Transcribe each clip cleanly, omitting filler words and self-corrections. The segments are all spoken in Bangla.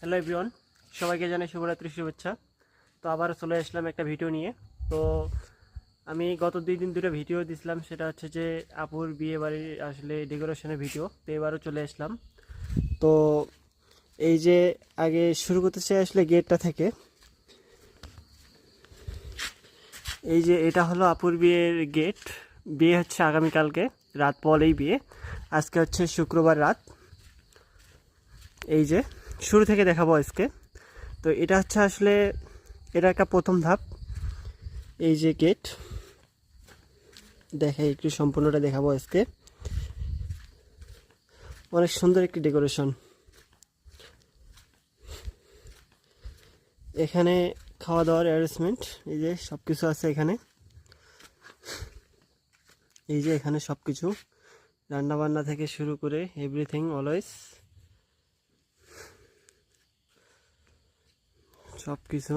হ্যালো এভরিওয়ান, সবাইকে জানাই শুভরাত্রি শুভেচ্ছা। তো আবারও চলে আসলাম একটা ভিডিও নিয়ে। তো আমি গত 2 দিন ধরে ভিডিও দিছিলাম, সেটা হচ্ছে যে আপুর বিয়ে বাড়ির আসলে ডেকোরেশনের ভিডিও। তো এবারও চলে আসলাম। তো এই যে আগে শুরু করতে চাই আসলে গেটটা থেকে। এই যে এটা হলো আপুর বিয়ের গেট। বিয়ে হচ্ছে আগামীকালকে রাত পরেই বিয়ে। আজকে হচ্ছে শুক্রবার রাত। এই যে শুরু থেকে দেখাবো আজকে। তো এটা হচ্ছে আসলে এটা একটা প্রথম ধাপ। এই যে গেট দেখাই, একটু সম্পূর্ণটা দেখাবো আজকে। অনেক সুন্দর একটি ডেকোরেশন। এখানে খাওয়া দাওয়ার অ্যারেঞ্জমেন্ট, এই যে সব কিছু আছে এখানে। এই যে এখানে সব কিছু রান্না বান্না থেকে শুরু করে এভরিথিং অলওয়েজ সব কিছু।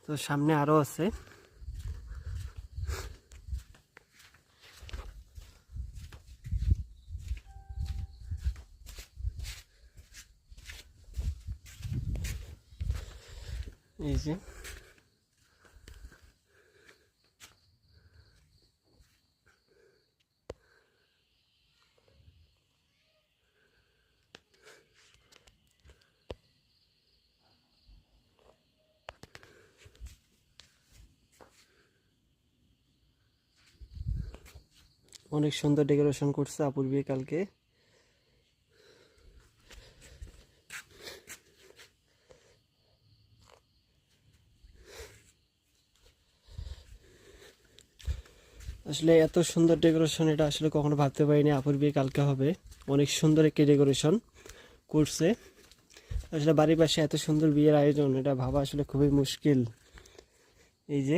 তো সামনে আরও আছে। এই যে অনেক সুন্দর ডেকোরেশন করছে আপুর বিয়ে কালকে। আসলে এত সুন্দর ডেকোরেশন এটা আসলে কখনো ভাবতে পারিনি আপুর বিয়ে কালকে হবে। অনেক সুন্দর একটি ডেকোরেশন করছে। আসলে বাড়ির পাশে এত সুন্দর বিয়ের আয়োজন, এটা ভাবা আসলে খুবই মুশকিল। এই যে